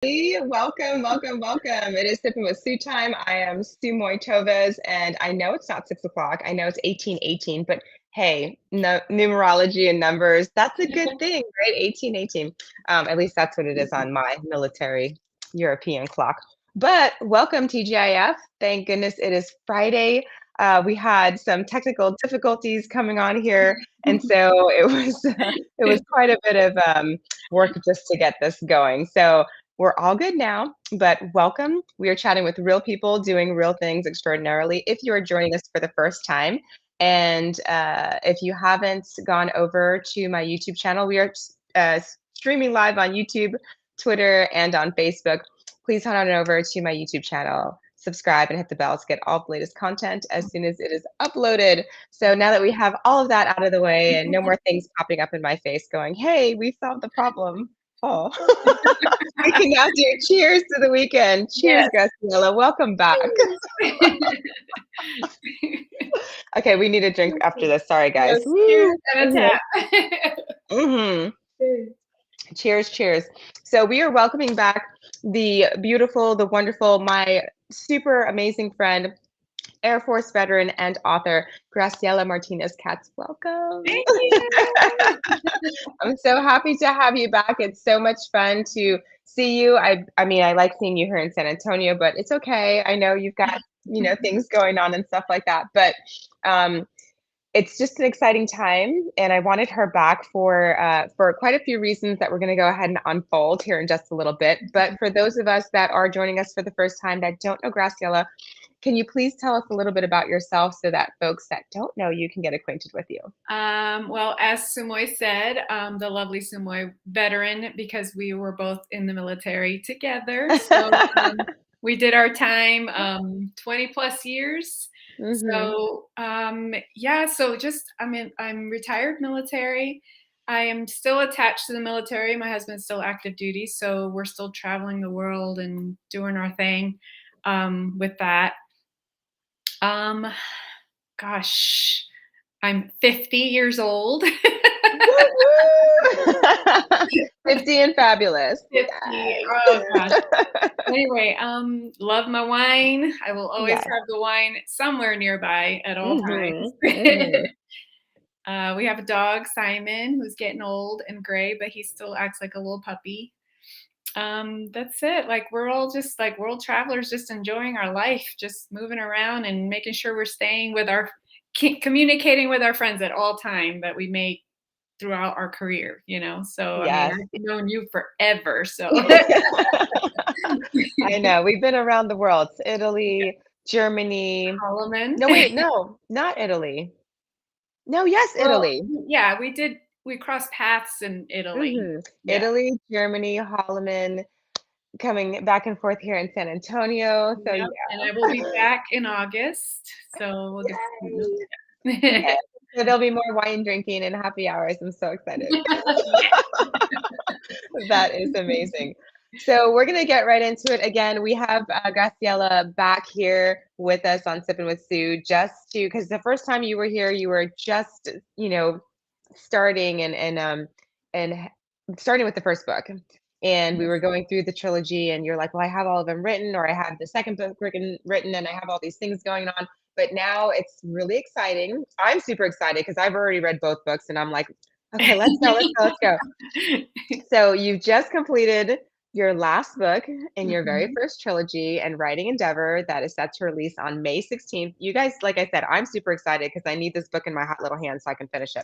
Welcome, welcome, welcome. It is Sipping with Sue time. I am Szu-Moy, and I know it's not 6 o'clock. I know it's 1818, but hey, no, numerology and numbers, that's a good thing, right? 1818. At least that's what it is on my military European clock. But welcome, TGIF. Thank goodness it is Friday. We had some technical difficulties coming on here, and so it was quite a bit of work just to get this going. So we're all good now, but welcome. We are chatting with real people doing real things extraordinarily. If you are joining us for the first time, and if you haven't gone over to my YouTube channel, we are streaming live on YouTube, Twitter, and on Facebook. Please head on over to my YouTube channel, subscribe, and hit the bell to get all the latest content as soon as it is uploaded. So now that we have all of that out of the way and no more things popping up in my face going, hey, we solved the problem. Oh, we can now do cheers to the weekend. Cheers, Yes. Graciela. Welcome back. Okay, we need a drink after this. Sorry, guys. Yes, cheers and a Mhm. tap. Mhm. Cheers, cheers. So we are welcoming back the beautiful, the wonderful, my super amazing friend, Air Force veteran and author, Graciela Martinez-Katz. Welcome. Thank you. I'm so happy to have you back. It's so much fun to see you. I mean, I like seeing you here in San Antonio, but it's okay. I know you've got, things going on and stuff like that. But um, it's just an exciting time, and I wanted her back for quite a few reasons that we're going to go ahead and unfold here in just a little bit. But for those of us that are joining us for the first time that don't know Graciela, can you please tell us a little bit about yourself so that folks that don't know you can get acquainted with you? Well, as Szu-Moy said, the lovely Szu-Moy veteran, because we were both in the military together. So we did our time 20 plus years. Mhm. So yeah, so just I'm retired military. I am still attached to the military. My husband's still active duty, so we're still traveling the world and doing our thing with that. Um, Gosh, I'm 50 years old. Woo-woo! 50 and fabulous. 50. Yes. Oh gosh. Anyway, love my wine. I will always Yes. have the wine somewhere nearby at all Mhm. times. Mhm. We have a dog, Simon, who's getting old and gray, but he still acts like a little puppy. That's it. Like we're all just like world travelers, just enjoying our life, just moving around and making sure we're staying with our communicating with our friends at all time that we make throughout our career, So I mean, Yes. I've known you forever, so I know. We've been around the world. Italy, Germany. Holloman. No, wait, no, not Italy. No, yes, Well, Italy. yeah, we crossed paths in Italy. Yeah. Italy, Germany, Holloman, coming back and forth here in San Antonio. So Yep, and I yeah. will be back in August, so we'll get to Yay. see. Yes. So there'll be more wine drinking and happy hours. I'm so excited. That is amazing. So we're gonna get right into it. Again, we have Graciela back here with us on Sipping with Sue, just to because the first time you were here, you were just starting and starting with the first book, and we were going through the trilogy, and you're like, well, I have all of them written, or I have the second book written, and I have all these things going on. But now it's really exciting. I'm super excited because I've already read both books, and I'm like, okay, let's go, let's go, let's go. So you've just completed your last book in your very Mhm. first trilogy and writing endeavor that is set to release on May 16th. You guys, like I said, I'm super excited because I need this book in my hot little hands so I can finish it.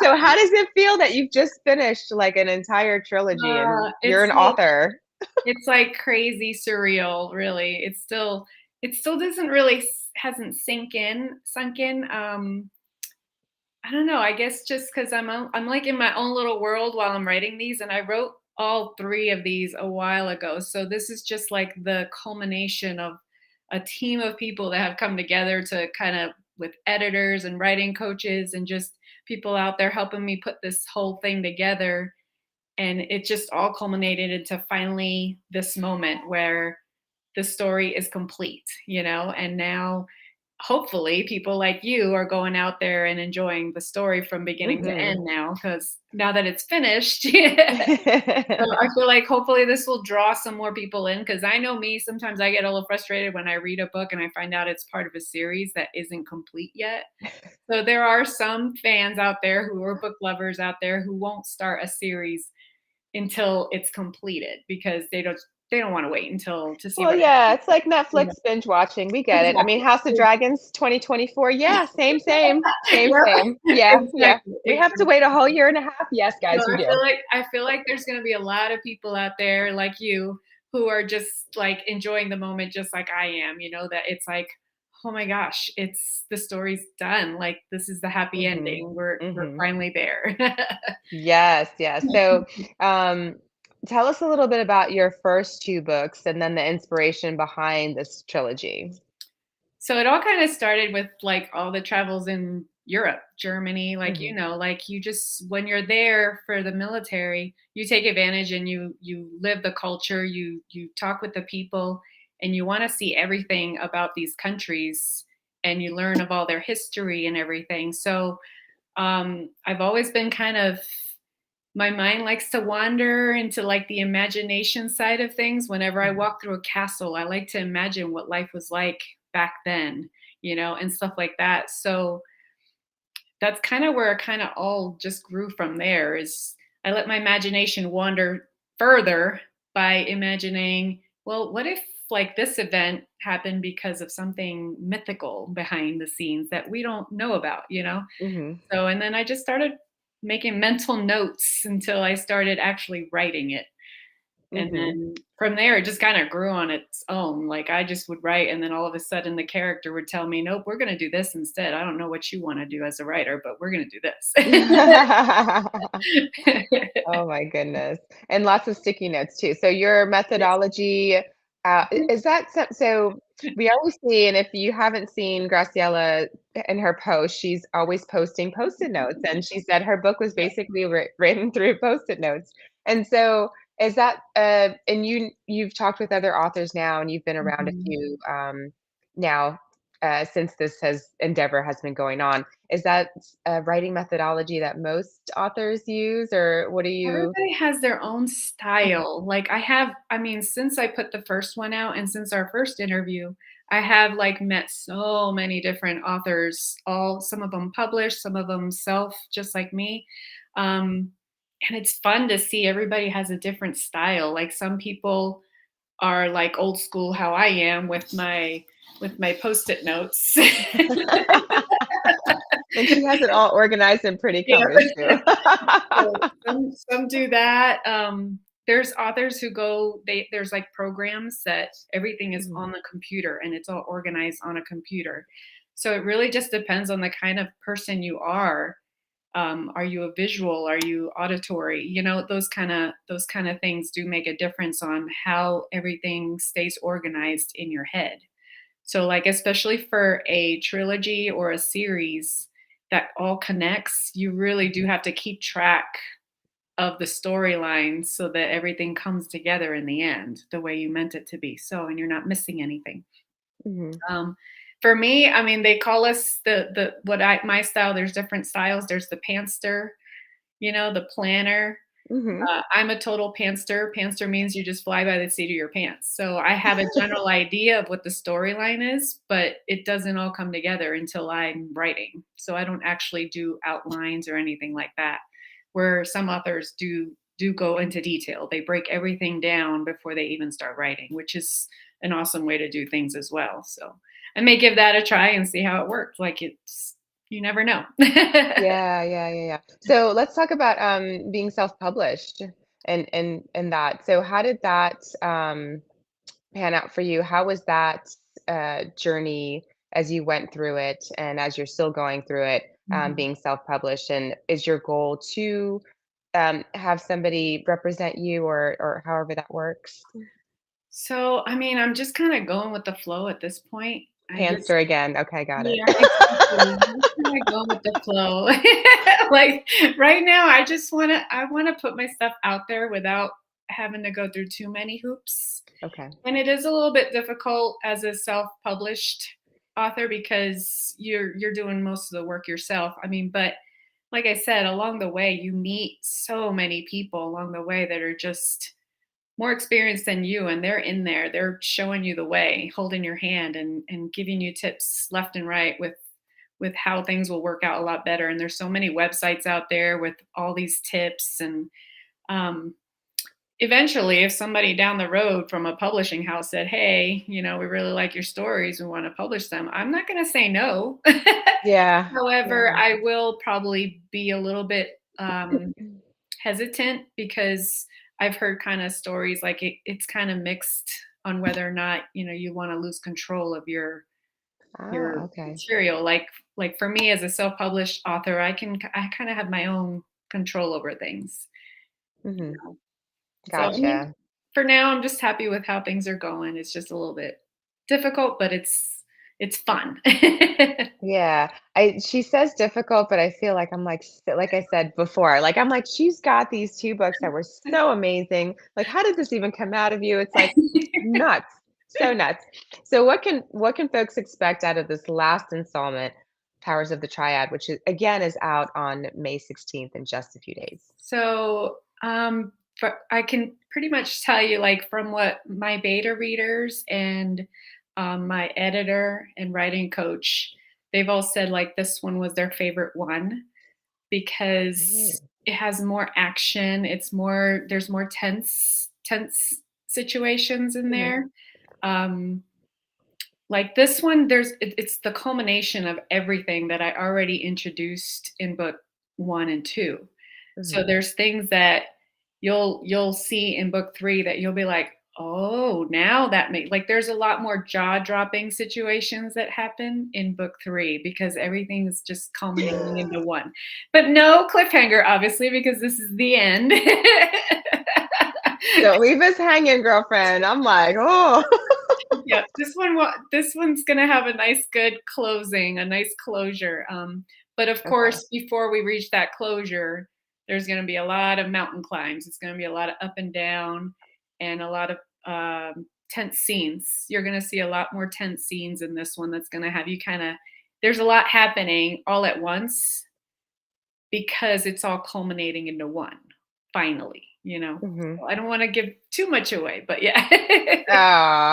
So how does it feel that you've just finished like an entire trilogy and you're an author? It's like crazy surreal, really. It still doesn't really hasn't sunk in. I don't know. I guess just because I'm like in my own little world while I'm writing these, and I wrote all three of these a while ago. So this is just like the culmination of a team of people that have come together to kind of with editors and writing coaches and just people out there helping me put this whole thing together. And it just all culminated into finally this moment where the story is complete, and now hopefully people like you are going out there and enjoying the story from beginning to Mhm. end now, because now that it's finished. So I feel like hopefully this will draw some more people in, because I know me, sometimes I get a little frustrated when I read a book and I find out it's part of a series that isn't complete yet. So there are some fans out there who are book lovers out there who won't start a series until it's completed, because they don't want to wait until to see Well, what yeah, it's like happens. Netflix binge watching. We get it. I mean, House of Exactly. Dragons 2024. Yeah, same, same, same, Yep. same. Yeah, yeah. Exactly, We have to exactly. wait a whole year and a half. Yes, So guys, we do. I feel like there's gonna be a lot of people out there like you who are just like enjoying the moment just like I am, that it's like, oh my gosh, it's the story's done. Like this is the happy Mhm. ending. We're Mhm. finally there. Yes, yes. So, um, tell us a little bit about your first two books and then the inspiration behind this trilogy. So it all kind of started with like all the travels in Europe, Germany, like Mhm. like you just when you're there for the military, you take advantage and you live the culture, you talk with the people, and you want to see everything about these countries, and you learn of all their history and everything. So I've always been kind of, my mind likes to wander into like the imagination side of things. Whenever I Mhm. walk through a castle, I like to imagine what life was like back then, and stuff like that. So that's kind of where it kind of all just grew from there. Is I let my imagination wander further by imagining, well, what if like this event happened because of something mythical behind the scenes that we don't know about. Mhm. So, and then I just started making mental notes until I started actually writing it. And Mhm. then from there, it just kind of grew on its own. Like I just would write, and then all of a sudden, the character would tell me, "Nope, we're going to do this instead. I don't know what you want to do as a writer, but we're going to do this." Oh my goodness. And lots of sticky notes too. So your Yes. methodology, is that so we always see, and if you haven't seen Graciela in her post, she's always posting Post-it notes. And she said her book was basically written through Post-it notes. And so is that, and you've talked with other authors now, and you've been around a Mhm. few now since this endeavor has been going on. Is that a writing methodology that most authors use, or what do you? Everybody has their own Mhm, style. Like I mean, since I put the first one out and since our first interview, I have like met so many different authors, all some of them published, some of them self, just like me. Um, and it's fun to see everybody has a different style. Like some people are like old school how I am with my post-it notes. and she has it all organized in pretty Yeah. colors too. So some do that. There's authors who there's like programs that everything is Mhm, on the computer and it's all organized on a computer. So it really just depends on the kind of person you are. Are you a visual? Are you auditory? Those kind of things do make a difference on how everything stays organized in your head. So, like, especially for a trilogy or a series that all connects, you really do have to keep track of the storyline so that everything comes together in the end the way you meant it to be. So, and you're not missing anything. mhm, Um, for me, I mean, they call us my style. There's different styles. There's the pantser, the planner. mhm, I'm a total pantser. Pantser means you just fly by the seat of your pants. So I have a general idea of what the storyline is, but it doesn't all come together until I'm writing. So I don't actually do outlines or anything like that. Where some authors do go into detail. They break everything down before they even start writing, which is an awesome way to do things as well. So I may give that a try and see how it works. Like it's you never know. yeah, yeah, yeah, yeah. So let's talk about being self-published and that. So how did that pan out for you? How was that journey as you went through it and as you're still going through it, Mhm. being self-published? And is your goal to have somebody represent you, or however that works? So, I mean, I'm just kinda going with the flow at this point. I just Pantser again. Okay, got it. Yeah, exactly. I'm just kinda going with the flow. Like, right now, I wanna put my stuff out there without having to go through too many hoops, Okay. and it is a little bit difficult as a self-published. author because you're doing most of the work yourself. I mean, but like I said, along the way, you meet so many people along the way that are just more experienced than you, and they're in there. They're showing you the way, holding your hand, and giving you tips left and right with how things will work out a lot better. And there's so many websites out there with all these tips. And um, eventually, if somebody down the road from a publishing house said, "Hey, we really like your stories, we want to publish them," I'm not going to say no. Yeah. However, Yeah. I will probably be a little bit hesitant because I've heard kind of stories like it's kind of mixed on whether or not you want to lose control of your Okay. material. Like for me as a self-published author, I kind of have my own control over things. Hmm. So I mean, Gotcha. for now, I'm just happy with how things are going. It's just a little bit difficult, but it's fun. Yeah. She says difficult, but I feel like I'm like I said before, like I'm like, she's got these 2 books that were so amazing. Like, how did this even come out of you? It's like nuts. So nuts. So what can folks expect out of this last installment, Powers of the Triad, which is out on May 16th in just a few days? So, but I can pretty much tell you, like, from what my beta readers and my editor and writing coach, they've all said like this one was their favorite one because Ooh. it has more action. There's more tense situations in Mhm, there. Um, like this one, it's the culmination of everything that I already introduced in book 1 and 2. So mhm. there's things that you'll see in book 3 that you'll be like, "Oh, now that makes," like, there's a lot more jaw-dropping situations that happen in book 3 because everything's just culminating into 1. But no cliffhanger, obviously, because this is the end. Don't leave us hanging, girlfriend. I'm like, "Oh." Yeah, this one's gonna have a nice good closing, a nice closure, but of Okay. course, before we reach that closure, there's gonna be a lot of mountain climbs. It's gonna be a lot of up and down and a lot of, tense scenes. You're gonna see a lot more tense scenes in this one that's gonna have you there's a lot happening all at once because it's all culminating into one, finally. Mhm. So I don't wanna give too much away, but yeah.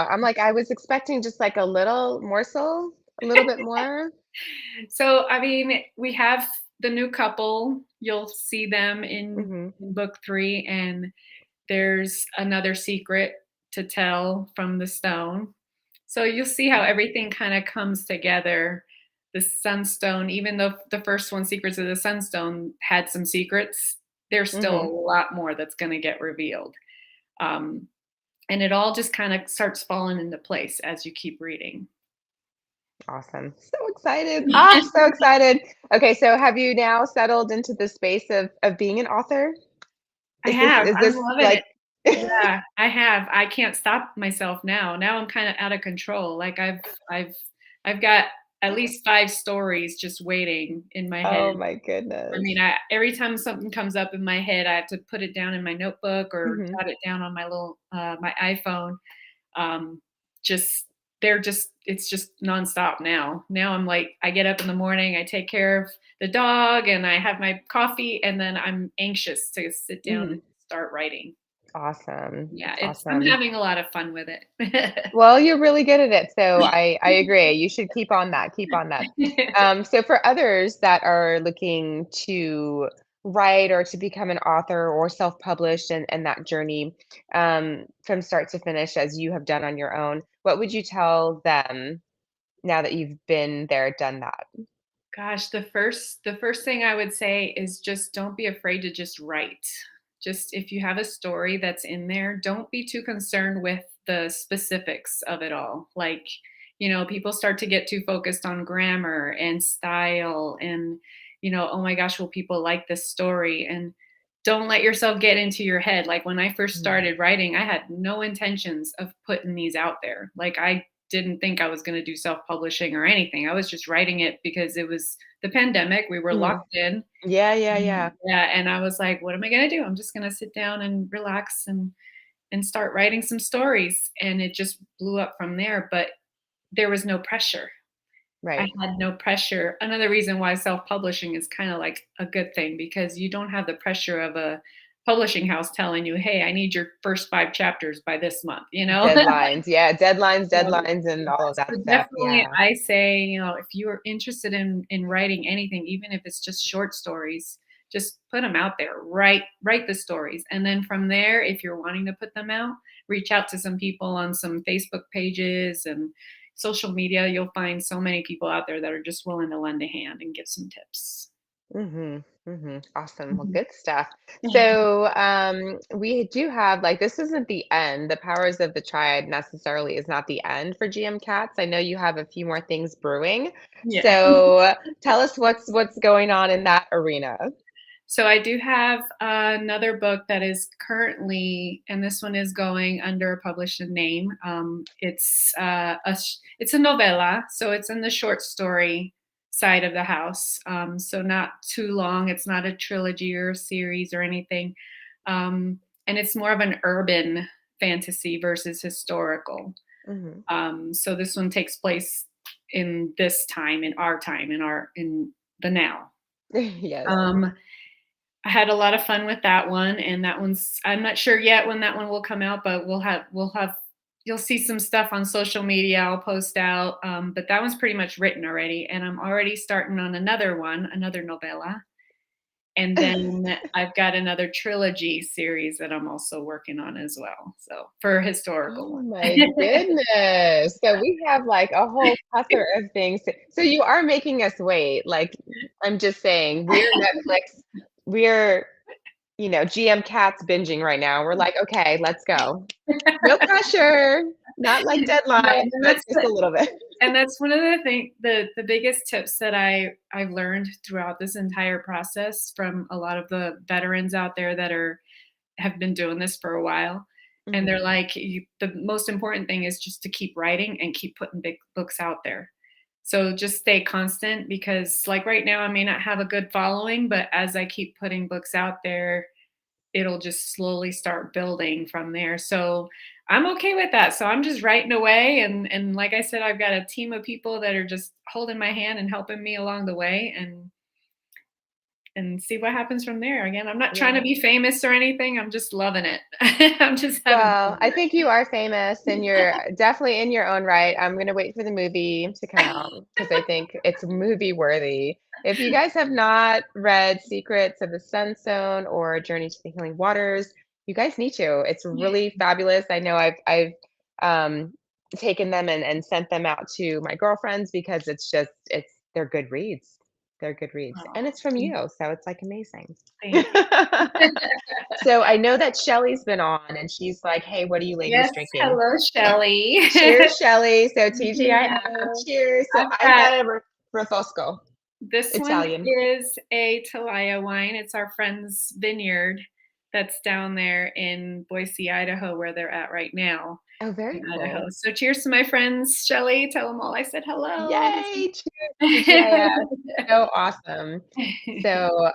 I'm like, I was expecting just like a little morsel, a little bit more. So, I mean, we have the new couple. You'll see them Mhm, in book 3, and there's another secret to tell from the stone. So you'll see how mhm, everything kind of comes together. The sunstone, even though the first one, Secrets of the Sunstone, had some secrets, there's still mhm. a lot more that's going to get revealed. Um, and it all just kind of starts falling into place as you keep reading. Awesome. So excited. So excited. Okay, so have you now settled into the space of being an author? I Is this have. is I'm this loving it. like Yeah, I have. I can't stop myself now. Now I'm kinda out of control. Like I've got at least 5 stories just waiting in my head. Oh my I mean, goodness. every time something comes up in my head, I have to put it down in my notebook or Mhm. jot it down on my iPhone. Um, just it's just nonstop now. Now I'm like, I get up in the morning, I take care of the dog, and I have my coffee, and then I'm anxious to sit down Mhm. and start writing. Awesome. Yeah, That's I'm awesome. having a lot of fun with it. Well, you're really good at it, so I agree. You should keep on that, keep on that. So for others that are looking to write or to become an author or self-published and that journey from start to finish as you have done on your own, what would you tell them now that you've been there, done that? Gosh, the first thing I would say is just don't be afraid to just write. Just if you have a story that's in there, don't be too concerned with the specifics of it all. Like, people start to get too focused on grammar and style and, oh my gosh, will people like this story? And don't let yourself get into your head. Like when I first Mm, started writing, I had no intentions of putting these out there. Like I didn't think I was going to do self-publishing or anything. I was just writing it because it was the pandemic. We were mhm. locked in. Yeah, yeah, yeah. Yeah, and I was like, what am I going to do? I'm just going to sit down and relax and start writing some stories, and it just blew up from there, but there was no pressure. I Right. had no pressure. Another reason why self-publishing is kind of like a good thing because you don't have the pressure of a publishing house telling you, "Hey, I need your first 5 chapters by this month," you know? Deadlines. Yeah, deadlines, So, deadlines, and all of that so stuff. definitely Yeah. I say, if you're interested in writing anything, even if it's just short stories, just put them out there. Write the stories. And then from there, if you're wanting to put them out, reach out to some people on some Facebook pages and social media. You'll find so many people out there that are just willing to lend a hand and give some tips. Mhm, mhm. Awesome. Well, Mhm. good stuff. So, we do have like this isn't the end. The Powers of the Triad necessarily is not the end for GM Cats. I know you have a few more things brewing. Yeah. So, tell us what's going on in that arena. So I do have another book that is currently, and this one is going under a published name. It's a novella, so it's in the short story side of the house. So not too long. It's not a trilogy or a series or anything, and it's more of an urban fantasy versus historical. Mhm. So this one takes place in this time, in our time, in the now. Yes. Um, I had a lot of fun with that one, and that one's I'm not sure yet when that one will come out, but we'll have you'll see some stuff on social media I'll post out. But that one's pretty much written already, and I'm already starting on another one, another novella. And then I've got another trilogy series that I'm also working on as well. So for historical Oh one. my goodness. So we have like a whole plethora of things. So you are making us wait. Like I'm just saying, we're Netflix, we're, GM Cats binging right now. We're like, okay, let's go. No pressure, not like No, deadlines, and but just a little bit. that's one of the the biggest tips that I've learned throughout this entire process from a lot of the veterans out there that have been doing this for a while. And they're Mhm. like, the most important thing is just to keep writing and keep putting big books out there. So just stay constant because, like right now, I may not have a good following, but as I keep putting books out there, it'll just slowly start building from there. So I'm okay with that. So I'm just writing away and like I said, I've got a team of people that are just holding my hand and helping me along the way and see what happens from there. Again, I'm not trying to Yeah. be famous or anything. I'm just loving it. I'm just having Well, fun I with think you are famous and you're definitely in your own right. I'm gonna wait for the movie to come out because I think it's movie worthy. If you guys have not read Secrets of the Sunstone or Journey to the Healing Waters, you guys need to. It's it. really fabulous. I know I've um, taken them and sent them out to my girlfriends because they're good reads. They're good reads. And Oh, it's from you, so it's like amazing. thank you. So I know that Shelly's been on and she's like, "Hey, what are you ladies Yes, drinking?" hello, Shelley. Cheers, Shelly. So TGIF. Hello. Cheers. So I've I've got got a Refosco, This one Italian. is a Talaya wine. It's our friend's vineyard that's down there in Boise, Idaho, where they're at right now Oh, in very Idaho. cool. So cheers to my friends, Shelly. Tell them all I said hello. Yay! Cheers, TGIF. So awesome. So,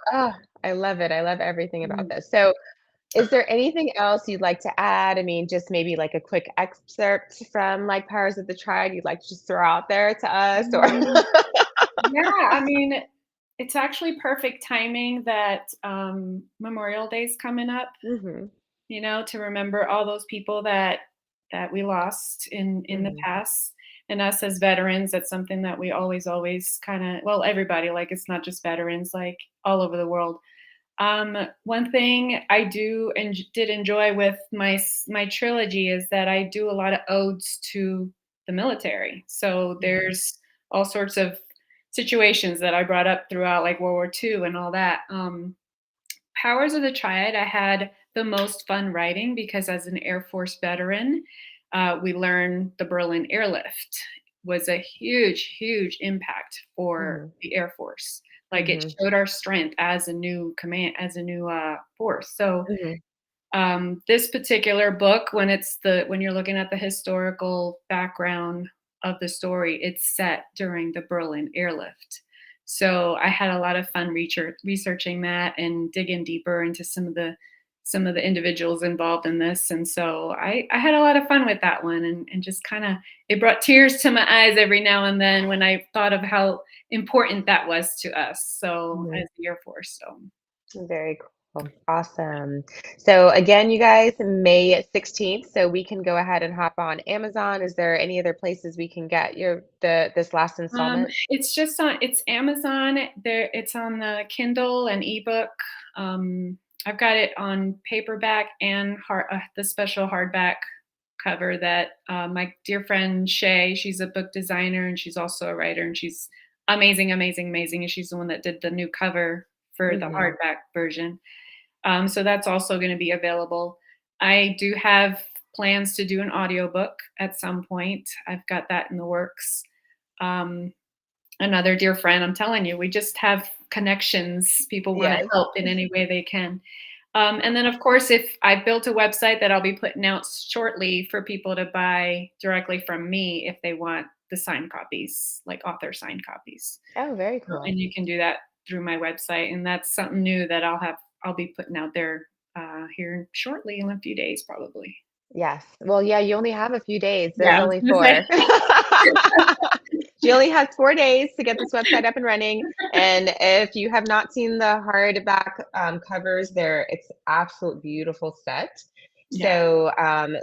I love it. I love everything about this. So, is there anything else you'd like to add? I mean, just maybe like a quick excerpt from like Powers of the Triad you'd like to just throw out there to us or Yeah, I mean, it's actually perfect timing that Memorial Day's coming up. Mhm, To remember all those people that we lost in the mhm, past. And us as veterans, that's something that we always kind of, well, everybody, like it's not just veterans, like all over the world. One thing I do and did enjoy with my trilogy is that I do a lot of odes to the military. So mhm, there's all sorts of situations that I brought up throughout, like World War II and all that. Powers of the Triad, I had the most fun writing because as an Air Force veteran, we learned the Berlin airlift was a huge impact for mhm, the Air Force. Like it mhm, showed our strength as a new command, as a new force. So mhm, this particular book, when you're looking at the historical background of the story, it's set during the Berlin airlift. So I had a lot of fun researching that and digging deeper into some of the some of the individuals involved in this. And so I had a lot of fun with that one, and just kind of, it brought tears to my eyes every now and then when I thought of how important that was to us. So Mhm. as the Air Force. So Very cool. Awesome. So again, you guys, May 16th, so we can go ahead and hop on Amazon. Is there any other places we can get the this last installment? it's just on, it's Amazon. There, it's on the Kindle and ebook. I've got it on paperback and the special hardback cover that my dear friend Shay, she's a book designer and she's also a writer, and she's amazing, amazing, amazing. And she's the one that did the new cover for the Mhm. hardback version. So that's also going to be available. I do have plans to do an audiobook at some point. I've got that in the works. Um, Another dear friend, I'm telling you, we just have connections. People want to Yes. help in any way they can. And then, of course, if I built a website that I'll be putting out shortly for people to buy directly from me if they want the signed copies, like author signed copies. Oh, very And cool. you can do that through my website. And that's something new that I'll be putting out there here shortly in a few days, probably. Yes. Well, yeah, you only have a few days. There's Yeah, I was only gonna say. 4. She only has 4 days to get this website up and running. And if you have not seen the hardback covers, it's absolute beautiful set. Yeah. So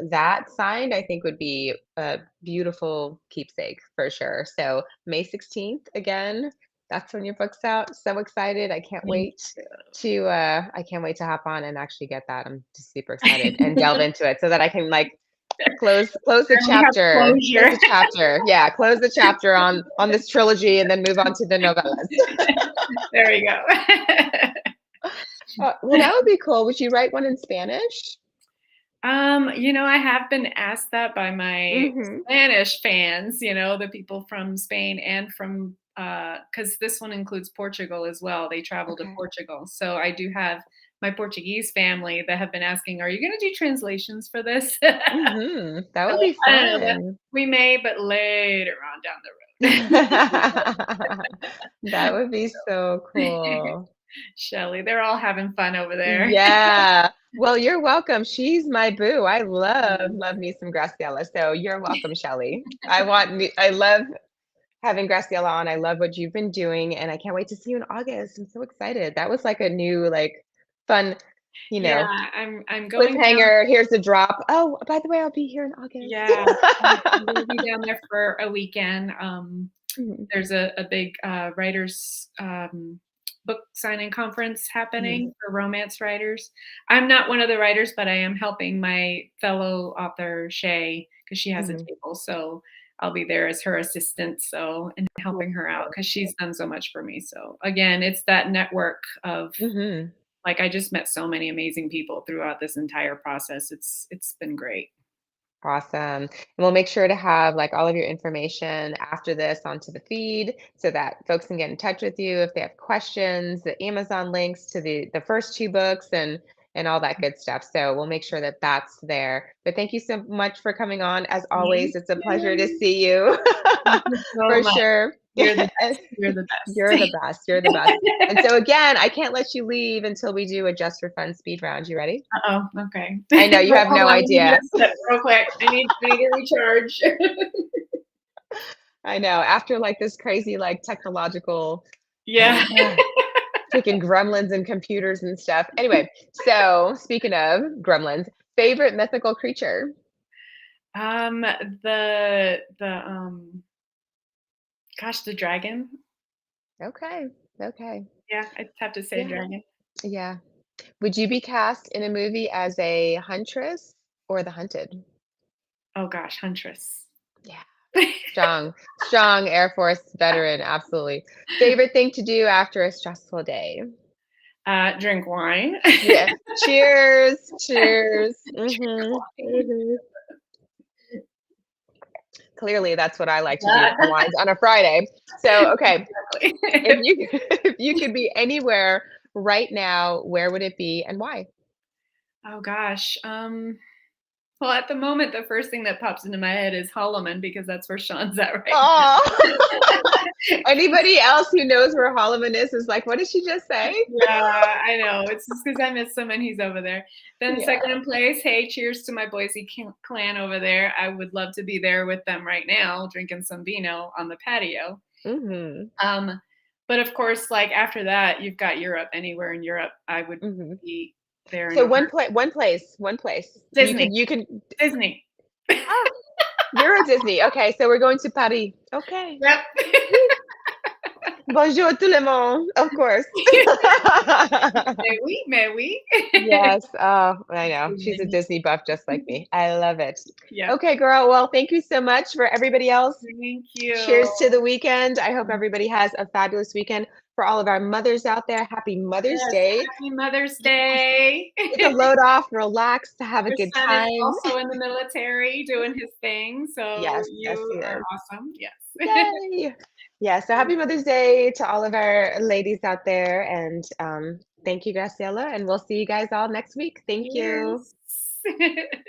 that signed, I think, would be a beautiful keepsake for sure. So May 16th, again, that's when your book's out. So excited! Thank I can't wait to hop on and actually get that. I'm just super excited and delve into it so that I can like close the Finally have chapter. Close closure. the chapter. Yeah, close the chapter on this trilogy and then move on to the novellas. There we go. Well, that would be cool. Would you write one in Spanish? I have been asked that by my Mhm. Spanish fans, the people from Spain and from because this one includes Portugal as well. They travel to Okay. Portugal. So I do have my Portuguese family that have been asking, "Are you going to do translations for this?" Mhm. That So would be I don't know, but fun. we may, but later on down the road. That would be so cool. Shelly, they're all having fun over there. Yeah. Well, you're welcome. She's my boo. I love me some Graciela. So you're welcome, Shelly. I love having Graciela on. I love what you've been doing, and I can't wait to see you in August. I'm so excited. That was like a new, like, fun, you Yeah, know, I'm going down. cliffhanger. Here's the drop. Oh, by the way, I'll be here in August. Yeah, I'm gonna be down there for a weekend. Mhm, There's a big writers book signing conference mhm, happening for romance writers. I'm not one of the writers, but I am helping my fellow author Shay because she has a mhm. table. So I'll be there as her assistant, so, and Cool. helping her out because she's done so much for me. So again, it's that network of, Mhm. like, I just met so many amazing people throughout this entire process. It's been great. Awesome. And we'll make sure to have like all of your information after this onto the feed so that folks can get in touch with you if they have questions, the Amazon links to the first 2 books and all that good stuff. So we'll make sure that that's there. But thank you so much for coming on. As always, Thank it's a pleasure to you. see you Thank you so for much. sure. You're the And best. You're the you're best. the best. You're the best. And so again, I can't let you leave until we do a just for fun speed round. You ready? Uh-oh, okay. I know you Wait, have hold no on, let me get idea. a sip real quick. I need to recharge. I know. After like this crazy like technological Yeah. freaking gremlins and computers and stuff. Anyway, so speaking of gremlins, favorite mythical creature? Um, the gosh, the dragon. Okay. Okay. Yeah, I'd have to say Yeah. dragon. Yeah. Would you be cast in a movie as a huntress or the hunted? Oh gosh, huntress. Yeah. Strong, strong Air Force veteran. Absolutely. Favorite thing to do after a stressful day? Drink wine. Yeah. Cheers. Cheers. Drink wine. Clearly, that's what I like to do, Yeah, unwind on a Friday. So, okay, if exactly. you if you could be anywhere right now, where would it be and why? Oh gosh. Well, at the moment, the first thing that pops into my head is Holloman because that's where Sean's at right Oh, anybody else who knows where Holloman is like, what did she just say? Yeah, I know. It's just because I miss him and he's over there. Then Yeah. second in place, hey, cheers to my Boise clan over there. I would love to be there with them right now, drinking some vino on the patio. Hmm. Um, but of course, like after that, you've got Europe. Anywhere in Europe, I would Hmm. be there in So a heart. one place. Disney, You can. Disney. Ah, you're a Disney. Okay, so we're going to Paris. Okay. Yep. Bonjour tout le monde. Of course. May we? May we? Yes. Oh, I know. She's a Disney buff just like me. I love it. Yep. Okay, girl. Well, thank you so much for everybody else. Thank you. Cheers to the weekend. I hope everybody has a fabulous weekend. For all of our mothers out there, happy Mother's Yes. Day. Happy Mother's Yes. Day. Take a load off, relax, to have a Your good son is time. also in the military doing his thing, so Yes, yes, he you are is. awesome. Yes. Yay. Yeah, so happy Mother's Day to all of our ladies out there. And thank you, Graciela. And we'll see you guys all next week. Thank you. Yes.